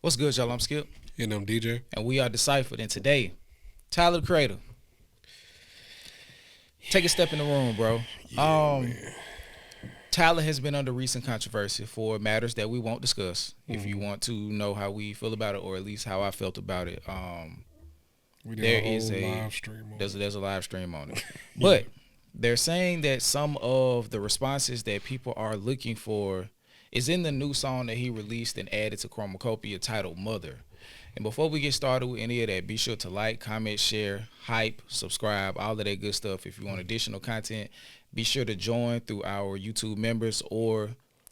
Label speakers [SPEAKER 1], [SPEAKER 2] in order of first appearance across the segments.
[SPEAKER 1] What's good, y'all? I'm Skip,
[SPEAKER 2] And I'm DJ.
[SPEAKER 1] and we are DeCypherEd. And today, Tyler the Creator, take a step in the room, bro.
[SPEAKER 2] Man.
[SPEAKER 1] Tyler has been under recent controversy for matters that we won't discuss. If you want to know how we feel about it, or at least how I felt about it,
[SPEAKER 2] We did
[SPEAKER 1] there
[SPEAKER 2] a whole
[SPEAKER 1] is a
[SPEAKER 2] live stream on
[SPEAKER 1] there's a live stream on it. But they're saying that some of the responses that people are looking for is in the new song that he released and added to Chromacopia titled Mother. And before we get started with any of that, be sure to like, comment, share, hype, subscribe, all of that good stuff. If you want additional content, be sure to join through our YouTube members or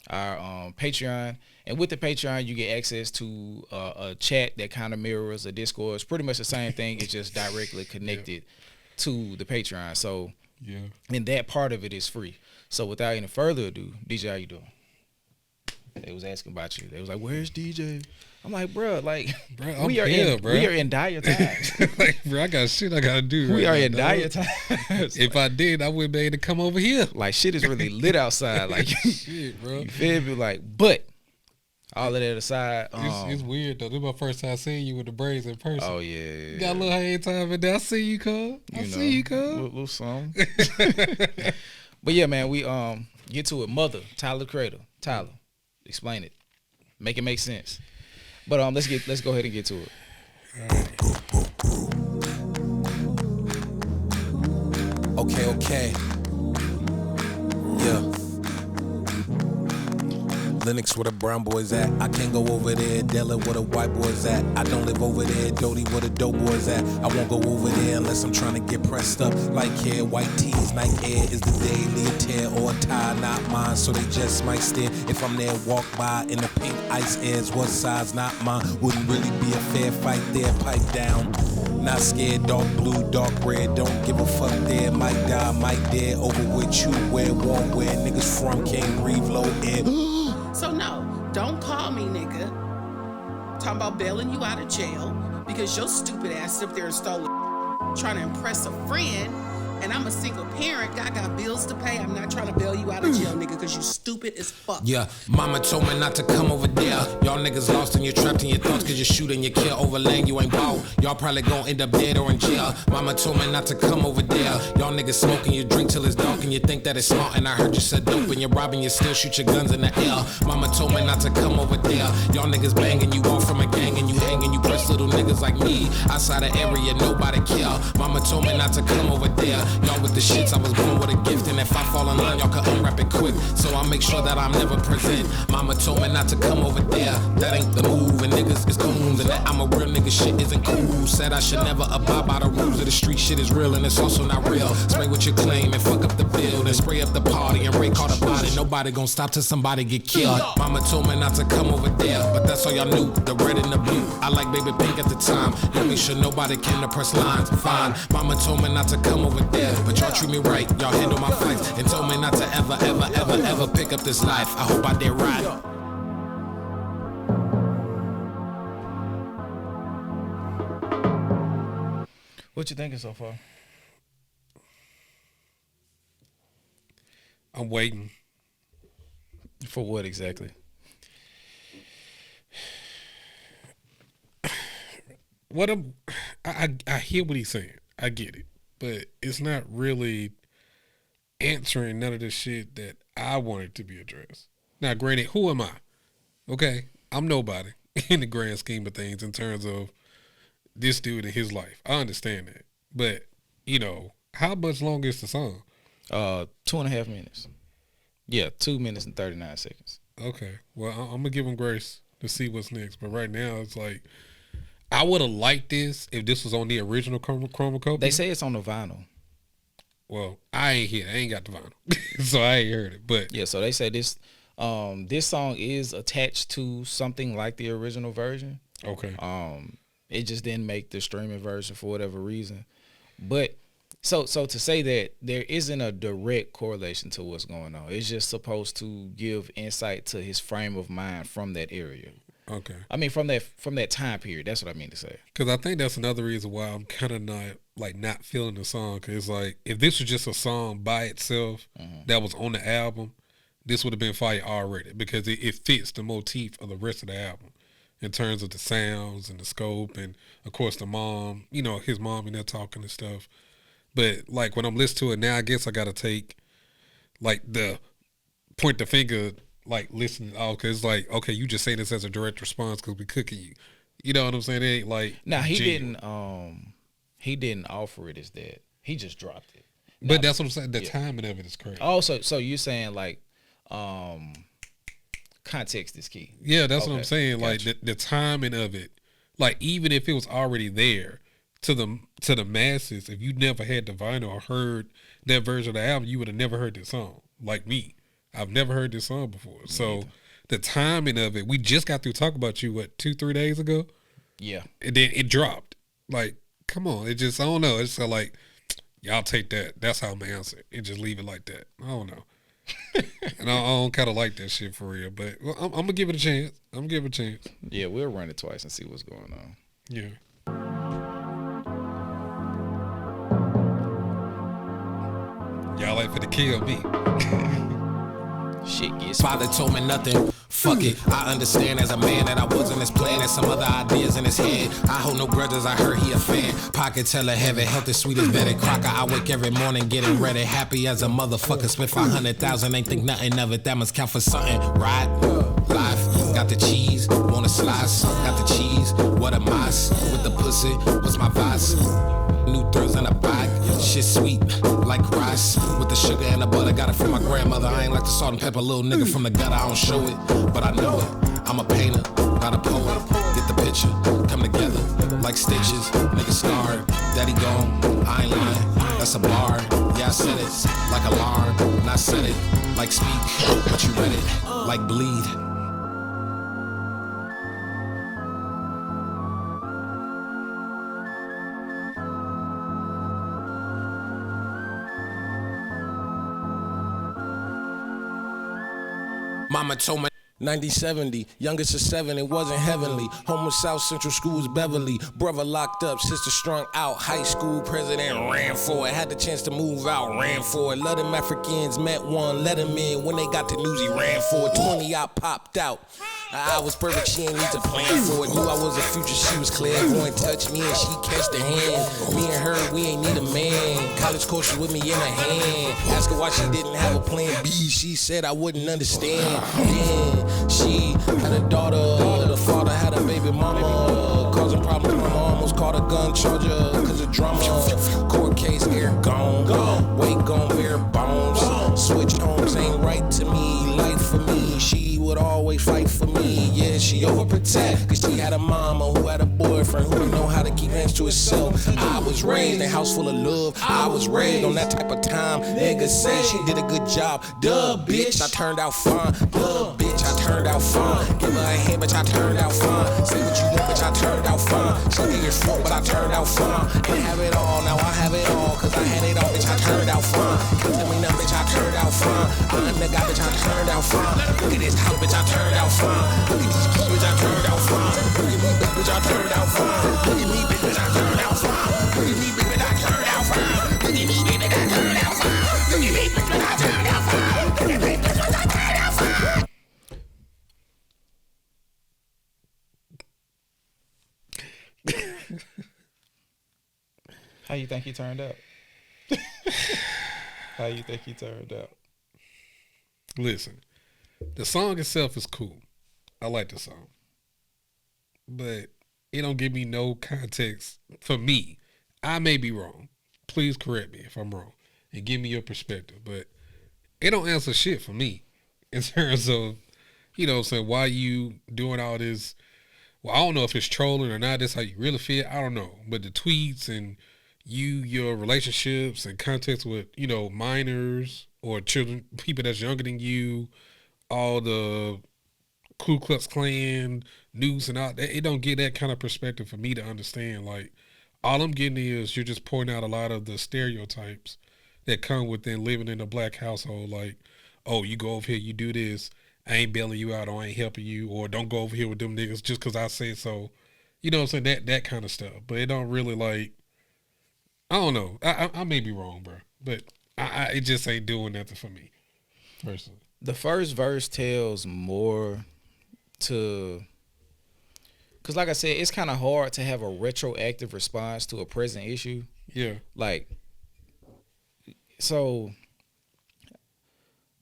[SPEAKER 1] our Patreon. And with the Patreon, you get access to a chat that kind of mirrors a Discord. It's pretty much the same thing. It's just directly connected to the Patreon. So, and that part of it is free. So without any further ado, DJ, how you doing? They was asking about you. They was like, "Where's DJ?" I'm like, "Bro, like,
[SPEAKER 2] Bro,
[SPEAKER 1] we are in dire times.
[SPEAKER 2] like, bro, I got shit I gotta do.
[SPEAKER 1] We
[SPEAKER 2] right
[SPEAKER 1] are in
[SPEAKER 2] now,
[SPEAKER 1] dire
[SPEAKER 2] dog.
[SPEAKER 1] times.
[SPEAKER 2] If I did, I wouldn't be able to come over here.
[SPEAKER 1] Like, shit is really lit outside. Like,
[SPEAKER 2] Shit, bro.
[SPEAKER 1] you feel me? Like, but all of that aside,
[SPEAKER 2] It's weird though. This is my first time seeing you with the braids in person.
[SPEAKER 1] oh yeah,
[SPEAKER 2] You got a little hang time in there. I see you, cuz. I see you, cuz.
[SPEAKER 1] little something. But yeah, man, we get to it. Mother, Tyler the Creator. Tyler, explain it. Make it make sense. But let's go ahead and get to it.
[SPEAKER 3] Okay. Yeah. Linux where the brown boys at. I can't go over there. Della where the white boys at. I don't live over there. Doty where the dope boys at. I won't go over there unless I'm trying to get pressed up. Like hair, white tees, Nike Air is the daily a tear or a tie, not mine. So they just might stare. If I'm there, walk by in the pink ice airs. What size, not mine. Wouldn't really be a fair fight there. Pipe down. Not scared, dark blue, dark red. Don't give a fuck there. Might die, might dare. Over with you, where, won't where. Niggas from can't breathe, low air.
[SPEAKER 4] So no, don't call me nigga. Talking about bailing you out of jail because your stupid ass up there and stole trying to impress a friend. And I'm a single parent. I got bills to pay. I'm not trying to bail you out of jail, nigga, because you stupid as fuck.
[SPEAKER 3] Yeah, mama told me not to come over there. Y'all niggas lost and you're trapped in your thoughts cause you shoot and you kill over lane, you ain't ball. Y'all probably gon' end up dead or in jail. Mama told me not to come over there. Y'all niggas smoking, you drink till it's dark and you think that it's smart. And I heard you said dope and you're robbing, you still shoot your guns in the air. Mama told me not to come over there. Y'all niggas banging, you off from a gang and you hanging, you press little niggas like me. Outside the area, nobody care. Mama told me not to come over there. Y'all with the shits, I was born with a gift. And if I fall in line, y'all can unwrap it quick. So I make sure that I'm never present. Mama told me not to come over there. That ain't the move, and niggas is goons. And that I'm a real nigga, shit isn't cool. Said I should never abide by the rules of the street. Shit is real and it's also not real. Spray what you claim and fuck up the bill. Then spray up the party and Ray call the body. Nobody gon' stop till somebody get killed. Mama told me not to come over there, but that's all y'all knew. The red and the blue. I like baby pink at the time. Y'all make sure nobody came to press lines. Fine. Mama told me not to come over there, but y'all treat me right, y'all handle my fights, and told me not to ever pick up this life. I hope I did right.
[SPEAKER 1] What you thinking so far?
[SPEAKER 2] I'm waiting.
[SPEAKER 1] For what exactly?
[SPEAKER 2] I hear what he's saying. I get it. But it's not really answering none of the shit that I wanted to be addressed. Now, granted, who am I? Okay, I'm nobody in the grand scheme of things in terms of this dude and his life. I understand that. But, you know, how much longer is the song?
[SPEAKER 1] 2.5 minutes. Yeah, 2 minutes and 39 seconds.
[SPEAKER 2] Okay, well, I'm going to give him grace to see what's next. But right now, it's like, I would have liked this if this was on the original Chromacopia.
[SPEAKER 1] They say it's on the vinyl.
[SPEAKER 2] Well, I ain't here. I ain't got the vinyl, so I ain't heard it. But
[SPEAKER 1] yeah, so they say this song is attached to something like the original version.
[SPEAKER 2] Okay.
[SPEAKER 1] It just didn't make the streaming version for whatever reason. But so to say that there isn't a direct correlation to what's going on. It's just supposed to give insight to his frame of mind from that area.
[SPEAKER 2] Okay.
[SPEAKER 1] I mean, from that time period. That's what I mean to say.
[SPEAKER 2] Because I think that's another reason why I'm kind of not feeling the song. Because like, if this was just a song by itself that was on the album, this would have been fire already. Because it fits the motif of the rest of the album. in terms of the sounds and the scope, and of course the mom, his mom in there talking and stuff. But like when I'm listening to it now, I guess I gotta take like the point the finger, like listening all, because it's like, okay, you just say this as a direct response because we cooking you. You know what I'm saying? It ain't like
[SPEAKER 1] Now
[SPEAKER 2] genuine.
[SPEAKER 1] he didn't offer it as that. He just dropped it.
[SPEAKER 2] But that's what I'm saying. The timing of it is crazy.
[SPEAKER 1] Oh, so you're saying like context is key.
[SPEAKER 2] Yeah, that's what I'm
[SPEAKER 1] Okay,
[SPEAKER 2] saying. Like
[SPEAKER 1] gotcha.
[SPEAKER 2] the timing of it, like even if it was already there to the masses, if you never had the vinyl or heard that version of the album, you would have never heard this song. Like me, I've never heard this song before. So the timing of it, we just got through talking about you 2-3 days ago,
[SPEAKER 1] Yeah.
[SPEAKER 2] and then it dropped. Like, come on, it just, I don't know. It's like, y'all take that. That's how I'm gonna answer it, and just leave it like that. I don't know. And I don't kind of like that shit for real, but well, I'm gonna give it a chance. I'm gonna give it a chance.
[SPEAKER 1] Yeah, we'll run it twice and see what's going on.
[SPEAKER 2] Yeah. Y'all like for to kill me.
[SPEAKER 1] Shit gets
[SPEAKER 3] Father told me nothing. Fuck it. I understand as a man that I wasn't as planned as some other ideas in his head. I hold no grudges. I heard he a fan. Pocket teller heavy, healthy, sweet as Betty Crocker. I wake every morning getting ready, happy as a motherfucker. Spent 500,000, ain't think nothing of it. That must count for something, right? Life got the cheese, want a slice. Got the cheese, what a mice. With the pussy, what's my vice? New thrills in a bag, shit sweet like rice. With the sugar and the butter, got it from my grandmother. I ain't like the salt and pepper, little nigga from the gutter. I don't show it, but I know it. I'm a painter, not a poet. Get the picture, come together like stitches. Nigga scarred, daddy gone. I ain't lying, that's a bar. Yeah, I said it like alarm, and I said it like speak, but you read it like bleed. Mama told me 1970, youngest of 7, it wasn't heavenly. Home was South Central Schools, Beverly. Brother locked up, sister strung out. High school president ran for it. Had the chance to move out, ran for it. Let them Africans met one, let him in. When they got to news, he ran for it. 20 out, popped out. I was perfect, she ain't need to plan for it. Knew I was a future, she was clairvoyant. Touch me and she catch the hand. Me and her, we ain't need a man. College course with me in her hand. Ask her why she didn't have a plan B. She said I wouldn't understand. Then she had a daughter. The father had a baby mama. Causing problems, mama almost caught a gun charger. Cause of drama. Court case, air gone. Weight gone, bare bones. Switch homes ain't right to me. Life for me, she would always fight for me. Yeah, she overprotect. Cause she had a mama who had a boyfriend who didn't know how to keep hands to herself. I was raised in a house full of love. I was raised on that type of time. Niggas say she did a good job. Duh, bitch, I turned out fine. Duh, bitch, I turned out fine. Give her a hand, bitch, I turned out fine. Say what you want, bitch, I turned out fine. She did your fault, but I turned out fine. Ain't have it all, now I have it all. Cause I had it all, bitch, I turned out fine. Can't tell me nothing, bitch, I turned out fine. I'm the guy, bitch, I turned out fine. Look at this house, bitch, I turned out fine. Look at these keys, bitch, I turned out fine. Look at me, bitch, I turned out fine. Look at me, bitch, I turned out fine. Look at me, bitch, I turned out fine. Look at me, bitch, I turned out fine. Look at me, bitch, I turned out fine. Look at me, bitch, I turned out fine.
[SPEAKER 1] How you think he turned out? How you think he turned out?
[SPEAKER 2] Listen, the song itself is cool. I like the song, but it don't give me no context for me. I may be wrong. Please correct me if I'm wrong and give me your perspective. But it don't answer shit for me in terms of, saying why you doing all this. Well, I don't know if it's trolling or not. That's how you really feel. I don't know. But the tweets and your relationships and context with, minors or children, people that's younger than you, all the Ku Klux Klan news and all that, it don't get that kind of perspective for me to understand. Like, all I'm getting is you're just pointing out a lot of the stereotypes that come within living in a black household. Like, oh, you go over here, you do this, I ain't bailing you out, or I ain't helping you, or don't go over here with them niggas just because I say so. You know what I'm saying? That kind of stuff. But it don't really, like, I don't know. I may be wrong, bro. But it just ain't doing nothing for me, personally.
[SPEAKER 1] The first verse tells more to Because like I said, it's kind of hard to have a retroactive response to a present issue.
[SPEAKER 2] Yeah.
[SPEAKER 1] Like, so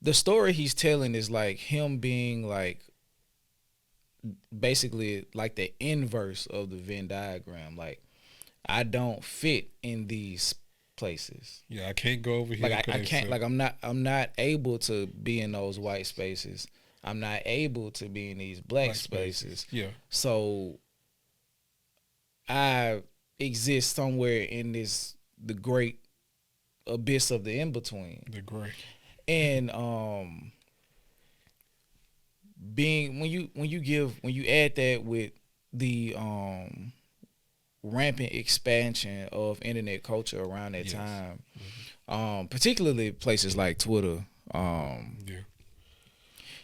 [SPEAKER 1] the story he's telling is like him being like basically like the inverse of the Venn diagram. Like, I don't fit in these places.
[SPEAKER 2] Yeah, I can't go over here.
[SPEAKER 1] Like I can't. Like I'm not able to be in those white spaces. I'm not able to be in these black spaces.
[SPEAKER 2] Yeah.
[SPEAKER 1] So I exist somewhere in the great abyss of the in between.
[SPEAKER 2] The gray.
[SPEAKER 1] And being when you add that with the rampant expansion of internet culture around that time, particularly places like Twitter,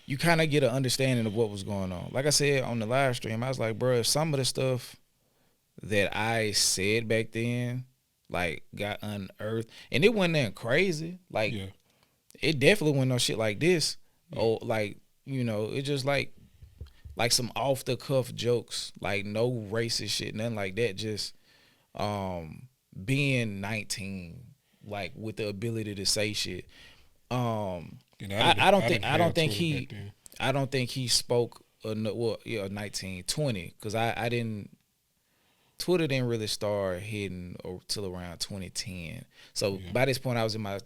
[SPEAKER 1] you kind of get an understanding of what was going on. Like I said on the live stream, I was like, bro, some of the stuff that I said back then, like, got unearthed, and it wasn't that crazy. Like, it definitely wasn't no shit like this. Or like, it just like some off the cuff jokes, like no racist shit, nothing like that. Just being 19, like with the ability to say shit. I don't think he spoke 19, 20, because I didn't. Twitter didn't really start hitting till around 2010. So by this point, I was in my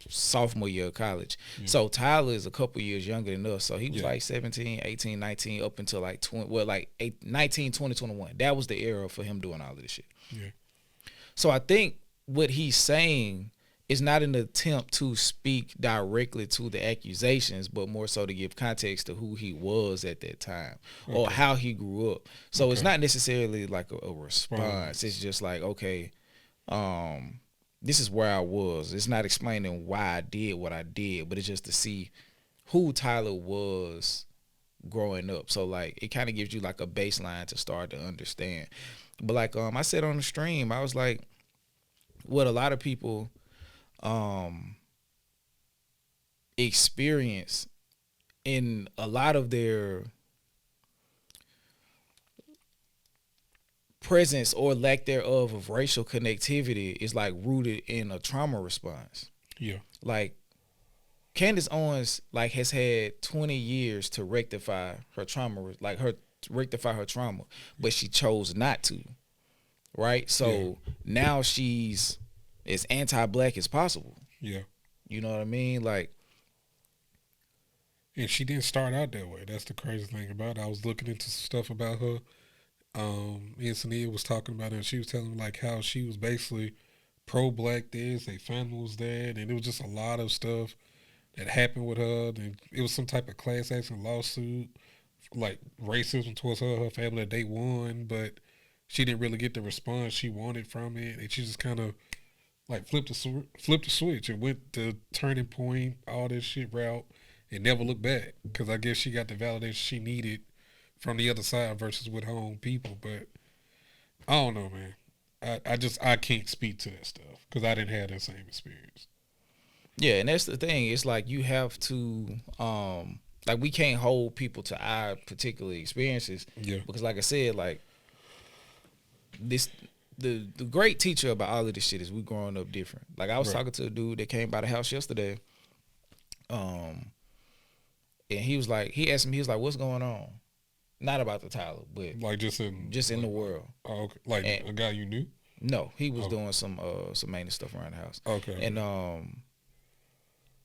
[SPEAKER 1] sophomore year of college. So Tyler is a couple years younger than us. So he was like 17, 18, 19, up until like 19, 20, 21. That was the era for him doing all of this shit.
[SPEAKER 2] Yeah.
[SPEAKER 1] So I think what he's saying is not an attempt to speak directly to the accusations, but more so to give context to who he was at that time or how he grew up. So it's not necessarily like a response. It's just like, okay, this is where I was. It's not explaining why I did what I did, but it's just to see who Tyler was growing up. So like it kind of gives you like a baseline to start to understand. But like I said on the stream, I was like, what a lot of people experience in a lot of their presence or lack thereof of racial connectivity is like rooted in a trauma response.
[SPEAKER 2] Yeah.
[SPEAKER 1] Like Candace Owens like has had 20 years to rectify her trauma, but she chose not to. Right? So now she's as anti-black as possible.
[SPEAKER 2] Yeah.
[SPEAKER 1] You know what I mean? Like,
[SPEAKER 2] and she didn't start out that way. That's the crazy thing about it. I was looking into some stuff about her. Ansonia was talking about it, and she was telling me like how she was basically pro-black this, their family was that, and it was just a lot of stuff that happened with her. And it was some type of class action lawsuit, like racism towards her family that they won, but she didn't really get the response she wanted from it, and she just kind of like flipped the switch and went to Turning Point, all this shit route, and never looked back. Because I guess she got the validation she needed from the other side versus with her own people. But I don't know, man. I can't speak to that stuff because I didn't have that same experience.
[SPEAKER 1] Yeah, and that's the thing. It's like you have to, like we can't hold people to our particular experiences.
[SPEAKER 2] Yeah.
[SPEAKER 1] Because like I said, like the great teacher about all of this shit is we growing up different. Like I was talking to a dude that came by the house yesterday, and he was like, he asked me, he was like, "What's going on?" Not about the Tyler, but
[SPEAKER 2] like just in
[SPEAKER 1] the world.
[SPEAKER 2] Oh, okay. Like a guy you knew?
[SPEAKER 1] No, he was doing some maintenance stuff around the house.
[SPEAKER 2] Okay.
[SPEAKER 1] And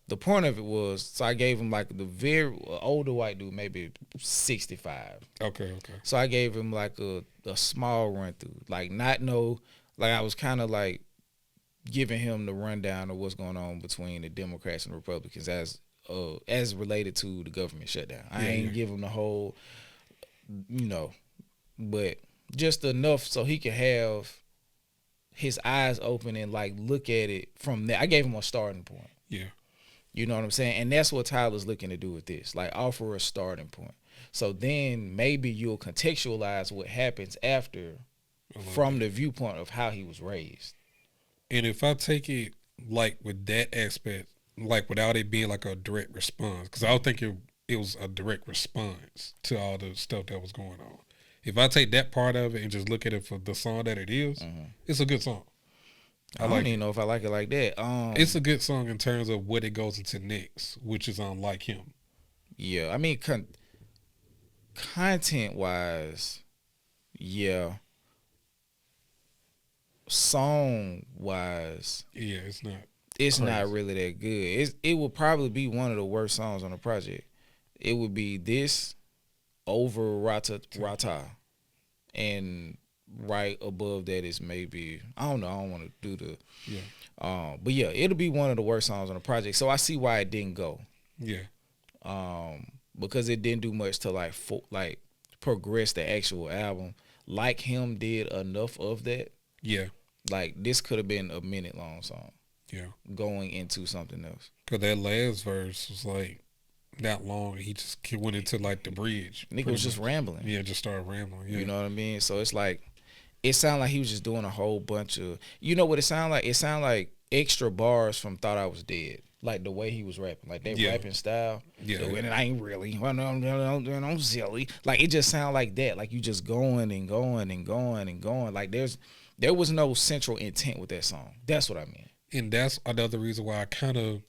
[SPEAKER 1] the point of it was, so I gave him like the very older white dude, maybe 65.
[SPEAKER 2] Okay.
[SPEAKER 1] So I gave him like a small run through, like I was kind of like giving him the rundown of what's going on between the Democrats and Republicans as related to the government shutdown. I ain't give him the whole, but just enough so he could have his eyes open and like look at it from there. I gave him a starting point.
[SPEAKER 2] Yeah.
[SPEAKER 1] You know what I'm saying? And that's what Tyler's looking to do with this, like offer a starting point. So then maybe you'll contextualize what happens after from the viewpoint of how he was raised.
[SPEAKER 2] And if I take it like with that aspect, like without it being like a direct response, because I don't think it was a direct response to all the stuff that was going on. If I take that part of it and just look at it for the song that it is, it's a good song.
[SPEAKER 1] I don't even know if I like it like that.
[SPEAKER 2] It's a good song in terms of what it goes into next, which is on Like Him.
[SPEAKER 1] Yeah, I mean, content wise, yeah. Song wise,
[SPEAKER 2] Yeah, it's not.
[SPEAKER 1] It's
[SPEAKER 2] crazy.
[SPEAKER 1] not really that good. It would probably be one of the worst songs on the project. It would be this over Rata, and right above that is maybe, I don't know. I don't want to do the but yeah, it'll be one of the worst songs on the project. So I see why it didn't go.
[SPEAKER 2] Yeah.
[SPEAKER 1] Because it didn't do much to like progress the actual album. Like Him did enough of that.
[SPEAKER 2] Yeah.
[SPEAKER 1] Like this could have been a minute long song.
[SPEAKER 2] Yeah.
[SPEAKER 1] Going into something else.
[SPEAKER 2] Because that last verse was like not long. He just went into like the bridge.
[SPEAKER 1] Nigga was just rambling.
[SPEAKER 2] Yeah, just started rambling. Yeah.
[SPEAKER 1] You know what I mean? So it's like, it sounded like he was just doing a whole bunch of, you know what it sounded like? It sounded like extra bars from Thought I Was Dead. Like the way he was rapping, like that rapping style.
[SPEAKER 2] Yeah.
[SPEAKER 1] And it ain't really, I'm silly. Like it just sounded like that. Like you just going and going and going and going. Like there was no central intent with that song. That's what I mean.
[SPEAKER 2] And that's another reason why I kind of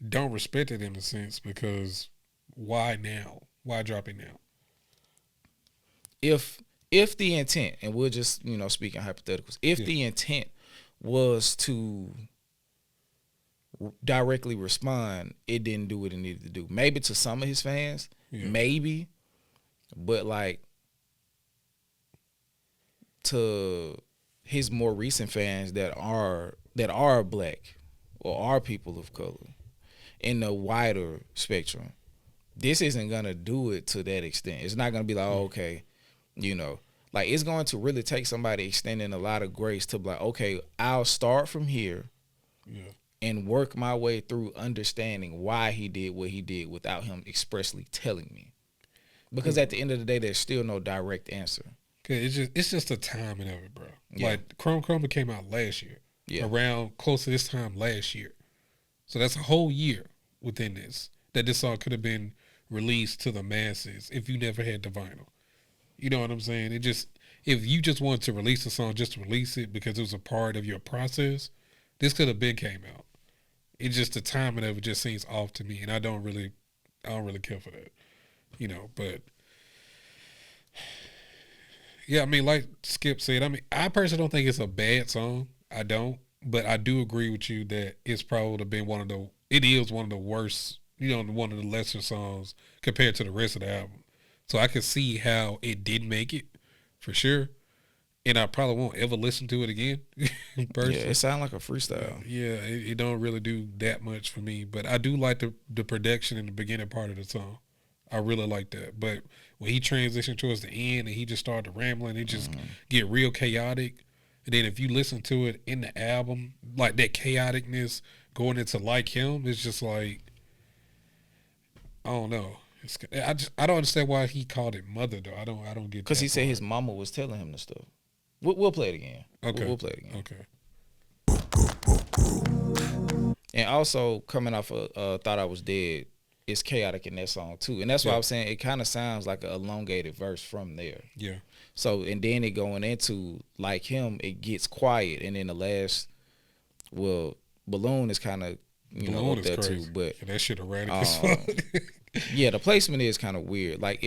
[SPEAKER 2] don't respect it in a sense, because why now? Why drop it now?
[SPEAKER 1] If the intent, and we're just, speaking hypotheticals, if the intent was to directly respond, it didn't do what it needed to do. Maybe to some of his fans, maybe, but like to his more recent fans that are black or are people of color in the wider spectrum, this isn't gonna do it to that extent. It's not gonna be like, oh, okay, like it's going to really take somebody extending a lot of grace to be like, okay, I'll start from here and work my way through understanding why he did what he did without him expressly telling me. Because at the end of the day, there's still no direct answer.
[SPEAKER 2] It's just the timing of it, bro. Yeah. Like Chrome came out last year, around close to this time last year. So that's a whole year within this that this song could have been released to the masses if you never had the vinyl. You know what I'm saying? If you just wanted to release a song just to release it because it was a part of your process, this could have been came out. It's just the timing of it just seems off to me, and I don't really care for that. But yeah, I mean, like Skip said, I mean, I personally don't think it's a bad song. I don't, but I do agree with you that it's probably been it is one of the worst, one of the lesser songs compared to the rest of the album. So I can see how it did make it, for sure. And I probably won't ever listen to it again.
[SPEAKER 1] Yeah, it sounds like a freestyle.
[SPEAKER 2] Yeah, it don't really do that much for me. But I do like the production in the beginning part of the song. I really like that. But when he transitioned towards the end and he just started rambling, it just get real chaotic. And then if you listen to it in the album, like that chaoticness going into Like Him, it's just like, I don't know. I don't understand why he called it Mother though. I don't get.
[SPEAKER 1] Because he said his mama was telling him the stuff. We'll play it again.
[SPEAKER 2] Okay.
[SPEAKER 1] We'll play it again.
[SPEAKER 2] Okay.
[SPEAKER 1] And also coming off of Thought I Was Dead, it's chaotic in that song too, and that's why I was saying it kind of sounds like an elongated verse from there.
[SPEAKER 2] Yeah.
[SPEAKER 1] So and then it going into Like Him, it gets quiet, and then the last, Balloon is kind of up there
[SPEAKER 2] crazy.
[SPEAKER 1] too, but
[SPEAKER 2] that shit erratic as fuck.
[SPEAKER 1] Yeah, the placement is kind of weird. Like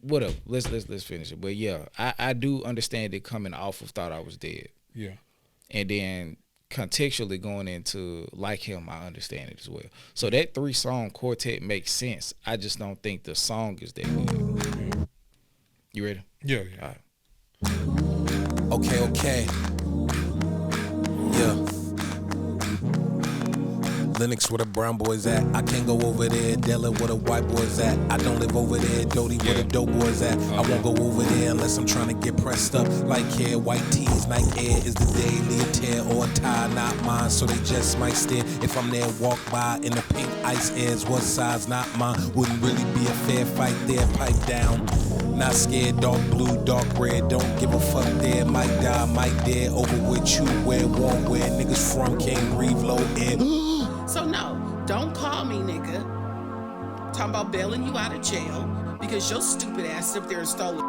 [SPEAKER 1] whatever. Let's finish it. But yeah, I do understand it coming off of Thought I Was Dead.
[SPEAKER 2] Yeah.
[SPEAKER 1] And then contextually going into Like Him, I understand it as well. So that 3-song quartet makes sense. I just don't think the song is that good.
[SPEAKER 2] Yeah.
[SPEAKER 1] You ready?
[SPEAKER 2] Yeah.
[SPEAKER 1] All right.
[SPEAKER 3] Okay. Yeah. Lennox where the brown boys at. I can't go over there. Della where the white boys at. I don't live over there. Doty where the dope boys at. I won't go over there unless I'm trying to get pressed up. Like hair, white tees, night air is the daily a tear or a tie, not mine. So they just might stare. If I'm there, walk by in the pink ice airs. What size, not mine. Wouldn't really be a fair fight there. Pipe down. Not scared, dark blue, dark red. Don't give a fuck there. Might die, might dare. Over with you, where warm, where niggas from can't breathe low air.
[SPEAKER 4] So no, don't call me nigga. Talking about bailing you out of jail because your stupid ass sit up there and stole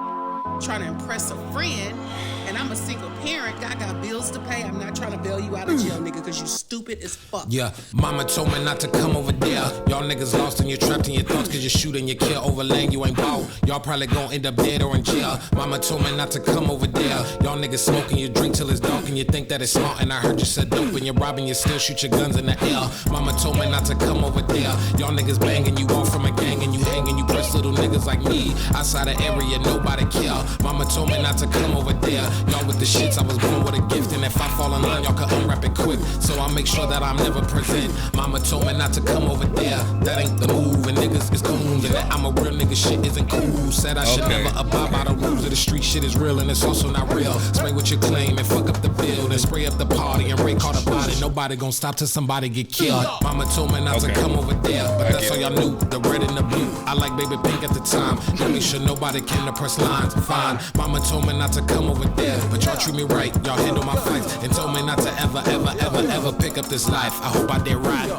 [SPEAKER 4] trying to impress a friend, and I'm a single parent. I got bills to pay. I'm not trying to bail you out of jail, nigga, because you stupid as fuck.
[SPEAKER 3] Yeah, mama told me not to come over there. Y'all niggas lost and you're trapped in your thoughts cause you shoot and you kill over land you ain't bought. Y'all probably gon' end up dead or in jail. Mama told me not to come over there. Y'all niggas smoking you drink till it's dark and you think that it's smart. And I heard you said dope and you're robbing, you still shoot your guns in the air. Mama told me not to come over there. Y'all niggas banging you off from a gang and you hanging, you press little niggas like me. Outside the area, nobody care. Mama told me not to come over there. Y'all with the shits, I was born with a gift. And if I fall in line, y'all can unwrap it quick. So I make sure that I'm never present. Mama told me not to come over there. That ain't the move, and niggas is coons. And that I'm a real nigga, shit isn't cool. Said I should never abide by the rules of the street. Shit is real and it's also not real. Spray what you claim and fuck up the bill. Then spray up the party and Ray caught a body. Nobody gon' stop till somebody get killed. Mama told me not to come over there. But that's all y'all knew, the red and the blue. I like baby pink at the time. Let me sure nobody came to press lines. Fine, mama told me not to come over there. But y'all treat me right, y'all handle my fights. And told me not to ever pick up this life. I hope I did right.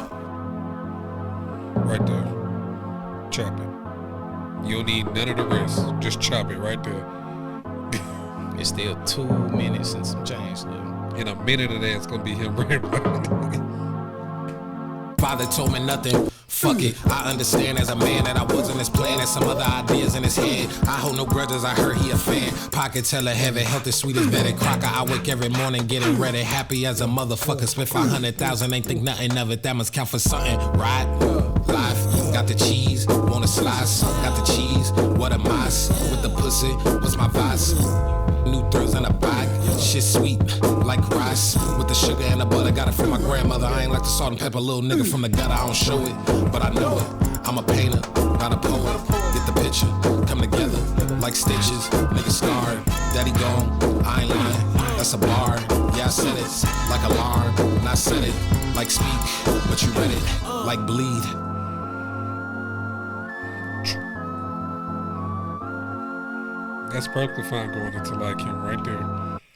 [SPEAKER 2] Right there. Chop it. You don't need none of the rest. Just chop it right there.
[SPEAKER 1] It's still 2 minutes and some change left.
[SPEAKER 2] In a minute of that, it's gonna be him rambling.
[SPEAKER 3] Father told me nothing. Fuck it, I understand as a man that I wasn't as planned as some other ideas in his head. I hold no grudges, I heard he a fan. Pocket teller heavy, health is sweet as better. Crocker, I wake every morning getting ready. Happy as a motherfucker, spent 500,000, ain't think nothing of it. That must count for something, right? Life, got the cheese, want a slice. Got the cheese, what a mice. With the pussy, what's my vice? New thrills in a bag, shit sweet, like rice. With the sugar and the butter, got it from my grandmother. I ain't like the salt and pepper, little nigga from the gutter. I don't show it, but I know it. I'm a painter, not a poet. Get the picture, come together like stitches. Nigga scarred, daddy gone, I ain't lying. That's a bar, yeah I said it. Like alarm, and I said it. Like speak, but you read it. Like bleed.
[SPEAKER 2] That's perfectly fine going into like him right there.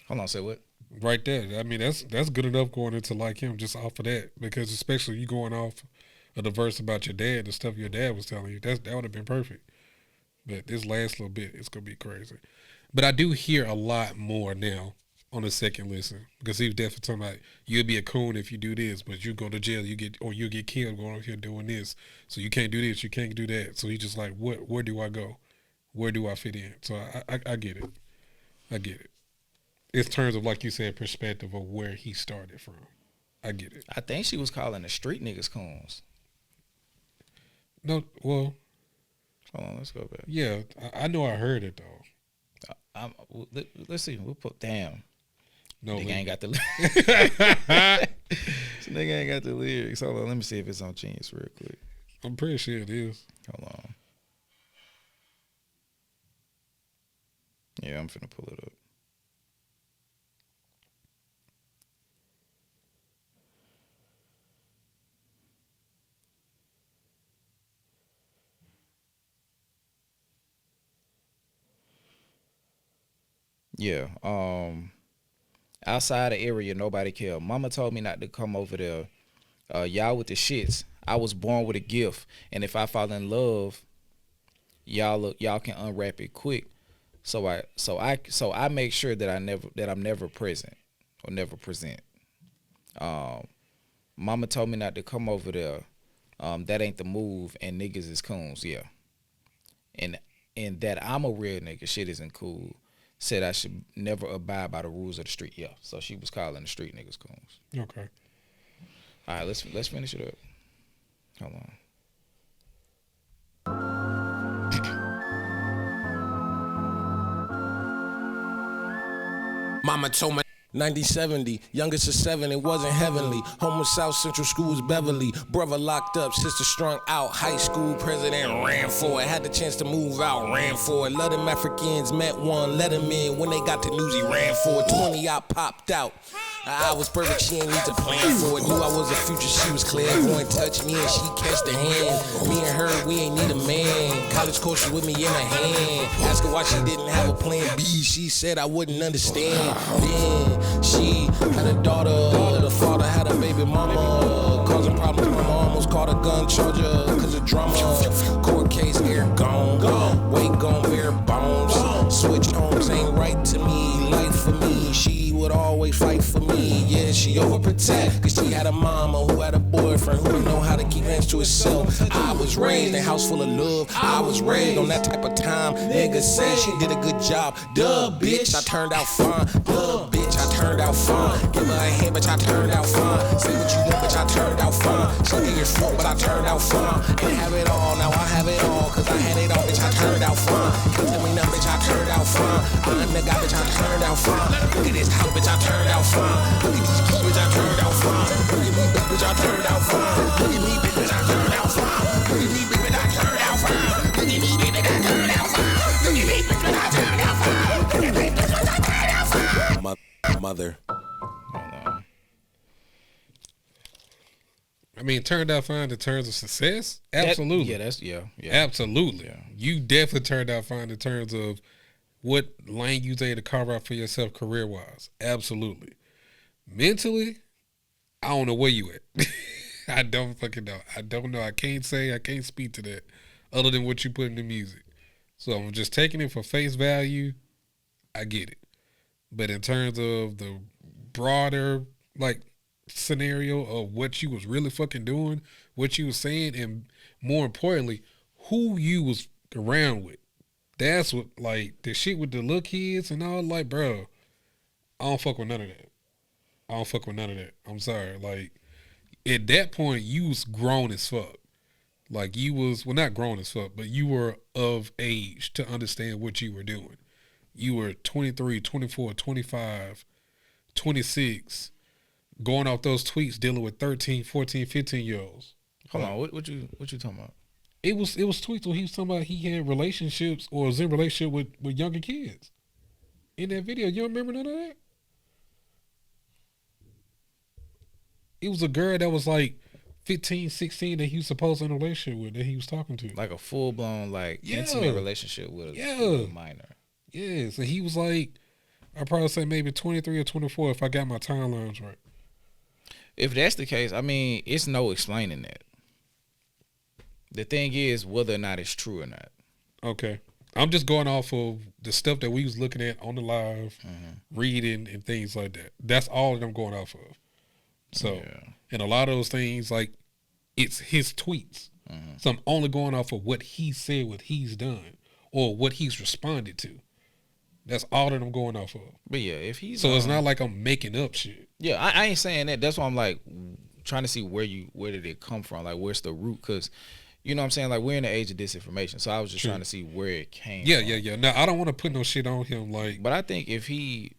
[SPEAKER 1] Hold on, say what?
[SPEAKER 2] Right there. I mean, that's good enough going into like him just off of that. Because especially you going off of the verse about your dad, the stuff your dad was telling you, that would have been perfect. But this last little bit, it's going to be crazy. But I do hear a lot more now on the second listen. Because he was definitely talking about, you'll be a coon if you do this, but you go to jail, you'll get killed going out here doing this. So you can't do this, you can't do that. So he's just like, where do I go? Where do I fit in? So I get it. I get it. In terms of, like you said, perspective of where he started from. I get it.
[SPEAKER 1] I think she was calling the street niggas coons.
[SPEAKER 2] No, well.
[SPEAKER 1] Hold on, let's go back.
[SPEAKER 2] Yeah, I know I heard it, though.
[SPEAKER 1] Let's see. We'll put, damn.
[SPEAKER 2] No,
[SPEAKER 1] nigga ain't got the This nigga ain't got the lyrics. Hold on, let me see if it's on Genius real quick.
[SPEAKER 2] I'm pretty sure it is.
[SPEAKER 1] Hold on. Yeah, I'm finna pull it up. Yeah. Outside the area, nobody cared. Mama told me not to come over there. Y'all with the shits. I was born with a gift, and if I fall in love, y'all can unwrap it quick. So I make sure that I'm never present or never present. Mama told me not to come over there. That ain't the move, and niggas is coons. Yeah. And that I'm a real nigga, shit isn't cool. Said I should never abide by the rules of the street. Yeah. So she was calling the street niggas coons.
[SPEAKER 2] Okay.
[SPEAKER 1] All right, let's finish it up. Hold on.
[SPEAKER 3] Mama told me 1970, youngest of 7, it wasn't heavenly. Home with South Central Schools, Beverly. Brother locked up, sister strung out. High school president ran for it. Had the chance to move out, ran for it. Let them Africans met one, let him in. When they got the news, he ran for it. 20 out, popped out. I was perfect, she ain't need to plan for it. Knew I was a future, she was clairvoyant. Touch me and she catch the hand. Me and her, we ain't need a man. College course with me in her hand. Ask her why she didn't have a plan B. She said I wouldn't understand. Then she had a daughter. The father had a baby mama. Causing problems, mama almost caught a gun charger. Cause of drama. Court case, air gone. Weight gone, bare bones. Switch homes ain't right to me. Life for me, she would always fight for me. Yeah, she overprotect. Cause she had a mama who had a boyfriend who didn't know how to keep hands to herself. I was raised in a house full of love. I was raised on that type of time. Niggas say she did a good job. Duh, bitch, I turned out fine. Duh, bitch, I turned out fine. Give her a hand, bitch, I turned out fine. Say what you want, bitch, I turned out fine. She did your fault, but I turned out fine. Ain't have it all, now I have it all. Cause I had it all, bitch, I turned out fine. Can't tell me nothing, bitch, I turned out fine. I'm the guy, bitch, I turned out fine. Look at this house, bitch, I turned out fine. Look at these keys, bitch, I turned out fine. Look at me, bitch, I turned out fine. Look at me, bitch, I turned out fine. Look at me, bitch, I turned out fine. Look at me, bitch, I turned out fine. Look at me, bitch, I turned out fine. Look at me, bitch, I turned out fine. Mother.
[SPEAKER 2] I mean, turned out fine in terms of success? Absolutely.
[SPEAKER 1] Yeah.
[SPEAKER 2] Absolutely.
[SPEAKER 1] Yeah.
[SPEAKER 2] You definitely turned out fine in terms of what lane you was able to carve out for yourself career-wise. Absolutely. Mentally, I don't know where you at. I don't fucking know. I don't know. I can't speak to that other than what you put in the music. So I'm just taking it for face value. I get it. But in terms of the broader, like, scenario of what you was really fucking doing, what you was saying, and more importantly, who you was around with. That's what, like, the shit with the little kids and all, like, bro, I don't fuck with none of that. I'm sorry. Like, at that point, you was grown as fuck. Like, you was, well, not grown as fuck, but you were of age to understand what you were doing. You were 23, 24, 25, 26, going off those tweets, dealing with 13, 14, 15-year-olds.
[SPEAKER 1] Hold on, what you talking about?
[SPEAKER 2] It was tweets where he was talking about he had relationships or was in relationship with younger kids. In that video, you don't remember none of that? It was a girl that was like 15, 16 that he was supposed to in a relationship with, that he was talking to.
[SPEAKER 1] Like a full-blown, like, intimate relationship with a minor.
[SPEAKER 2] Yeah, so he was like, I'd probably say maybe 23 or 24 if I got my timelines right.
[SPEAKER 1] If that's the case, I mean, it's no explaining that. The thing is whether or not it's true or not.
[SPEAKER 2] Okay. I'm just going off of the stuff that we was looking at on the live, reading and things like that. That's all that I'm going off of. So, and a lot of those things, like, it's his tweets. So I'm only going off of what he said, what he's done, or what he's responded to. That's all that I'm going off of.
[SPEAKER 1] But yeah, if he's
[SPEAKER 2] so it's not like I'm making up shit.
[SPEAKER 1] Yeah, I ain't saying that. That's why I'm like trying to see where did it come from? Like, where's the root? Because you know what I'm saying? Like, we're in the age of disinformation. So I was just trying to see where it came from.
[SPEAKER 2] Yeah. Now, I don't want to put no shit on him. Like,
[SPEAKER 1] but I think if he,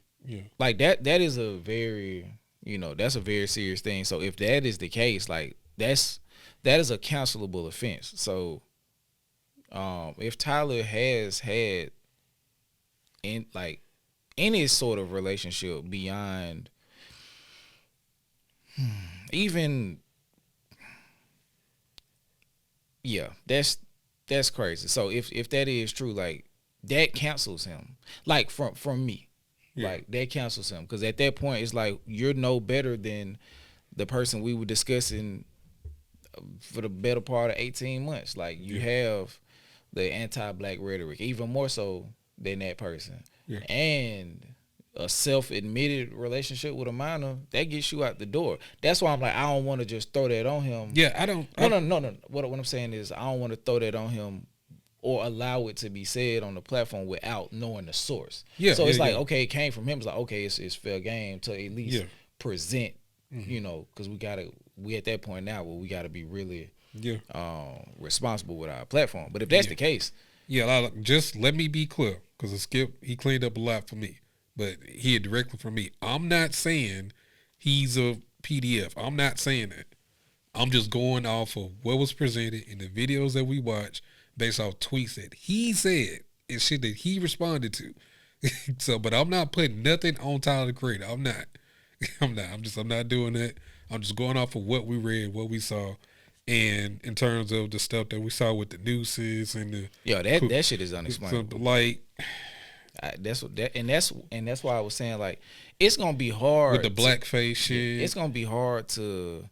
[SPEAKER 1] like, that is a very, that's a very serious thing. So if that is the case, like, that is a cancelable offense. So if Tyler has had any sort of relationship beyond even, that's crazy. So if that is true, like, that cancels him, like, from me. Like, that cancels him, because at that point it's like you're no better than the person we were discussing for the better part of 18 months. Like, you have the anti-black rhetoric, even more so than that person. And a self-admitted relationship with a minor, that gets you out the door. That's why I'm like, I don't want to just throw that on him.
[SPEAKER 2] Yeah, I don't.
[SPEAKER 1] No. What I'm saying is, I don't want to throw that on him or allow it to be said on the platform without knowing the source. So it's like, okay, it came from him. It's like, okay, it's fair game to at least present, because we at that point now where we got to be really responsible with our platform. But if that's the case.
[SPEAKER 2] Just let me be clear, because Skip, he cleaned up a lot for me. But he had directly from me. I'm not saying he's a PDF. I'm not saying that. I'm just going off of what was presented in the videos that we watched based off tweets that he said and shit that he responded to. So, but I'm not putting nothing on Tyler the Creator. I'm not. I'm not doing that. I'm just going off of what we read, what we saw, and in terms of the stuff that we saw with the nooses and the
[SPEAKER 1] that shit is unexplainable.
[SPEAKER 2] Like
[SPEAKER 1] that's why I was saying like it's gonna be hard
[SPEAKER 2] with the blackface shit.
[SPEAKER 1] It's gonna be hard to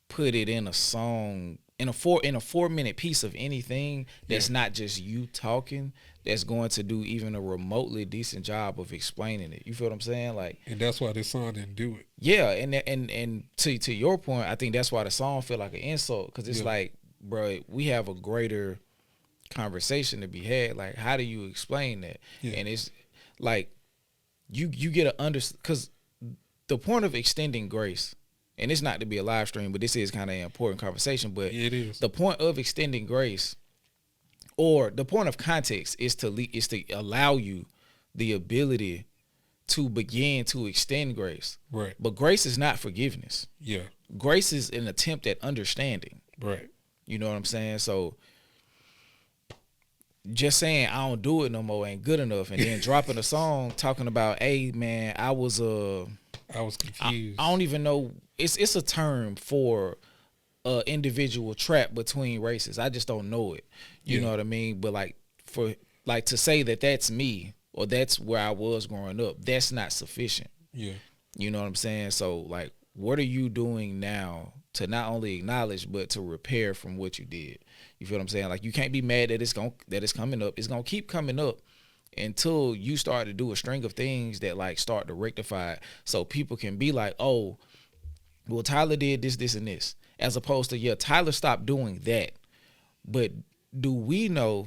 [SPEAKER 1] put it in a song in a 4-minute piece of anything that's not just you talking. That's going to do even a remotely decent job of explaining it. You feel what I'm saying? Like,
[SPEAKER 2] and that's why this song didn't do it.
[SPEAKER 1] Yeah, and to your point, I think that's why the song feel like an insult because it's like, bro, we have a greater conversation to be had. Like, how do you explain that? Yeah. And it's like you get a because the point of extending grace, and it's not to be a live stream, but this is kind of an important conversation. But
[SPEAKER 2] it is.
[SPEAKER 1] The point of extending grace. Or the point of context is to allow you the ability to begin to extend grace.
[SPEAKER 2] Right.
[SPEAKER 1] But grace is not forgiveness.
[SPEAKER 2] Yeah.
[SPEAKER 1] Grace is an attempt at understanding.
[SPEAKER 2] Right.
[SPEAKER 1] You know what I'm saying? So just saying I don't do it no more ain't good enough, and then dropping a song talking about, hey man, I was confused. I don't even know. It's a term for individual trap between races. I just don't know it. You know what I mean? But like to say that that's me or that's where I was growing up, that's not sufficient.
[SPEAKER 2] Yeah.
[SPEAKER 1] You know what I'm saying? So like, what are you doing now to not only acknowledge but to repair from what you did? You feel what I'm saying? Like, you can't be mad that it's coming up. It's gonna keep coming up until you start to do a string of things that like start to rectify it, so people can be like, oh, well, Tyler did this, this, and this. As opposed to, Tyler stopped doing that. But do we know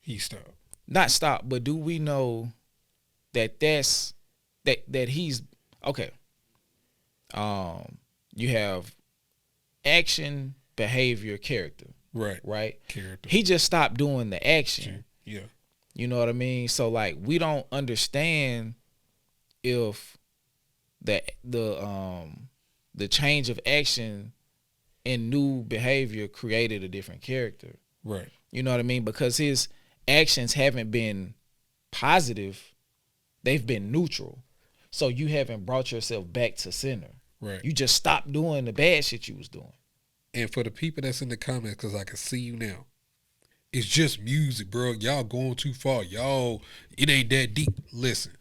[SPEAKER 2] he stopped?
[SPEAKER 1] Not stopped, but do we know that that he's okay? You have action, behavior, character. Right.
[SPEAKER 2] Character.
[SPEAKER 1] He just stopped doing the action.
[SPEAKER 2] Yeah.
[SPEAKER 1] You know what I mean? So like, we don't understand if the change of action and new behavior created a different character.
[SPEAKER 2] Right.
[SPEAKER 1] You know what I mean? Because his actions haven't been positive, they've been neutral. So you haven't brought yourself back to center.
[SPEAKER 2] Right.
[SPEAKER 1] You just stopped doing the bad shit you was doing.
[SPEAKER 2] And for the people that's in the comments, because I can see you now, it's just music, bro. Y'all going too far. Y'all, it ain't that deep. Listen,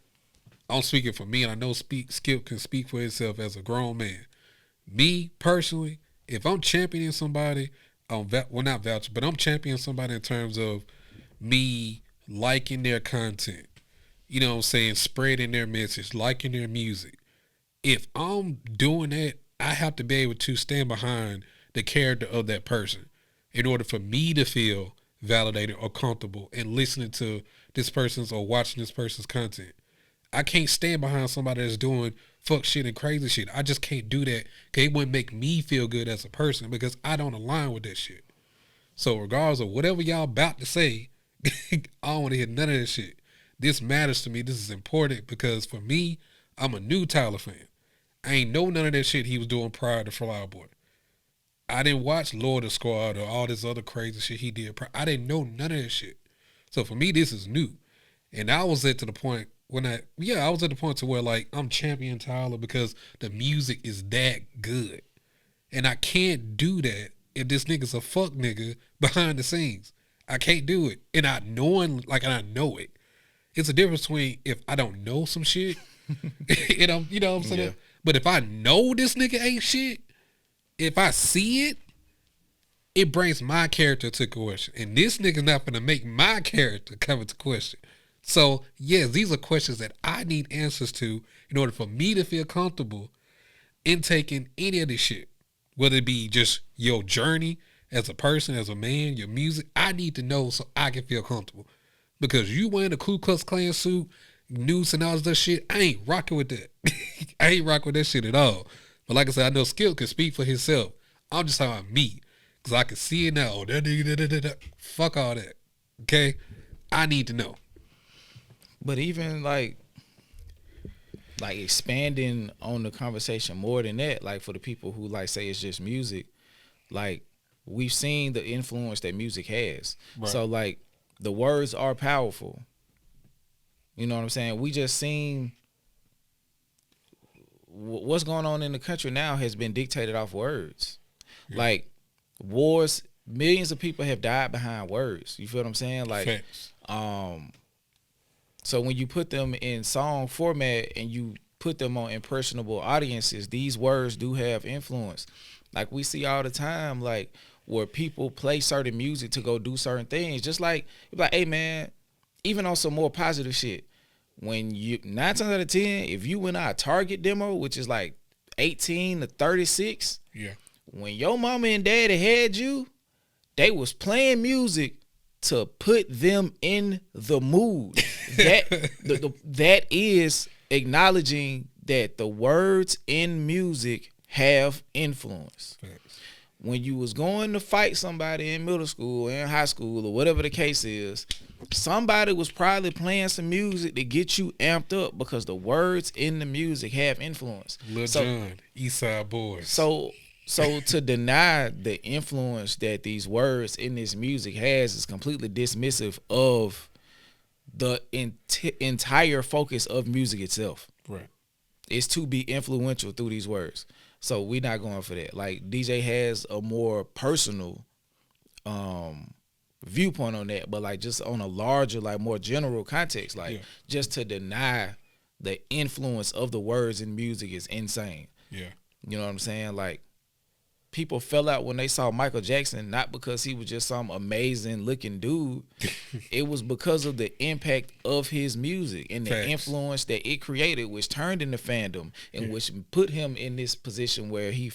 [SPEAKER 2] I'm speaking for me, and I know Skip can speak for himself as a grown man. Me, personally, if I'm championing somebody, not vouching, but I'm championing somebody in terms of me liking their content. You know what I'm saying? Spreading their message, liking their music. If I'm doing that, I have to be able to stand behind the character of that person in order for me to feel validated or comfortable in listening to this person's or watching this person's content. I can't stand behind somebody that's doing fuck shit and crazy shit. I just can't do that because it wouldn't make me feel good as a person because I don't align with that shit. So regardless of whatever y'all about to say, I don't want to hear none of that shit. This matters to me. This is important because for me, I'm a new Tyler fan. I ain't know none of that shit he was doing prior to Flower Boy. I didn't watch Lord of Squad or all this other crazy shit he did. I didn't know none of that shit. So for me, this is new. And I was at the point to where like I'm champion Tyler because the music is that good. And I can't do that if this nigga's a fuck nigga behind the scenes. I can't do it. And I know it. It's a difference between if I don't know some shit, you know what I'm saying? Yeah. But if I know this nigga ain't shit, if I see it, it brings my character to question. And this nigga's not gonna make my character come into question. So, yes, these are questions that I need answers to in order for me to feel comfortable in taking any of this shit. Whether it be just your journey as a person, as a man, your music, I need to know so I can feel comfortable. Because you wearing a Ku Klux Klan suit, noose and all this other shit, I ain't rocking with that. I ain't rocking with that shit at all. But like I said, I know Skip can speak for himself. I'm just talking about me. Because I can see it now. Oh, that nigga, fuck all that. Okay? I need to know.
[SPEAKER 1] But even like expanding on the conversation more than that, like for the people who like say it's just music, like we've seen the influence that music has. Right. So like the words are powerful. You know what I'm saying? We what's going on in the country now has been dictated off words. Like wars, millions of people have died behind words. You feel what I'm saying? Like,
[SPEAKER 2] Facts.
[SPEAKER 1] so when you put them in song format and you put them on impressionable audiences, these words do have influence. Like we see all the time, like where people play certain music to go do certain things. Just like, hey man, even on some more positive shit, when you 9 times out of 10, if you went out a Target demo, which is like 18 to 36,
[SPEAKER 2] Yeah.
[SPEAKER 1] when your mama and daddy had you, they was playing music to put them in the mood. That is acknowledging that the words in music have influence.
[SPEAKER 2] Facts.
[SPEAKER 1] When you was going to fight somebody in middle school, in high school, or whatever the case is, somebody was probably playing some music to get you amped up because the words in the music have influence.
[SPEAKER 2] Lil Jon, East Side Boys.
[SPEAKER 1] So to deny the influence that these words in this music has is completely dismissive of the entire focus of music itself.
[SPEAKER 2] Right.
[SPEAKER 1] It's to be influential through these words. So we're not going for that. Like DJ has a more personal viewpoint on that, but like just on a larger, like more general context, like just to deny the influence of the words in music is insane.
[SPEAKER 2] Yeah.
[SPEAKER 1] You know what I'm saying? Like people fell out when they saw Michael Jackson, not because he was just some amazing looking dude. It was because of the impact of his music and the influence that it created, which turned into fandom and which put him in this position where he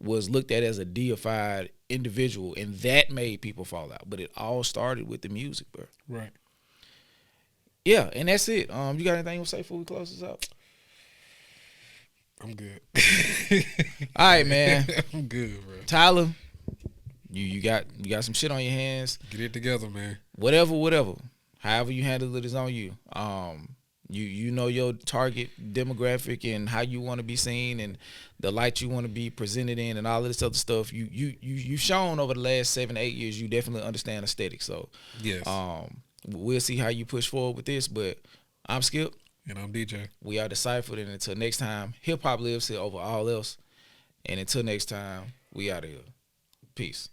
[SPEAKER 1] was looked at as a deified individual, and that made people fall out. But it all started with the music, bro.
[SPEAKER 2] Right.
[SPEAKER 1] Yeah, and that's it. You got anything to say before we close this out?
[SPEAKER 2] I'm good.
[SPEAKER 1] All right, man.
[SPEAKER 2] I'm good, bro.
[SPEAKER 1] Tyler, you got some shit on your hands.
[SPEAKER 2] Get it together, man.
[SPEAKER 1] Whatever. However you handle it is on you. You know your target demographic and how you want to be seen and the light you want to be presented in and all of this other stuff. You've shown over the last 7-8 years you definitely understand aesthetics. So
[SPEAKER 2] yes.
[SPEAKER 1] We'll see how you push forward with this. But I'm Skip.
[SPEAKER 2] And I'm DJ.
[SPEAKER 1] We are DeCypherEd, and until next time, hip hop lives here over all else. And until next time, we out of here. Peace.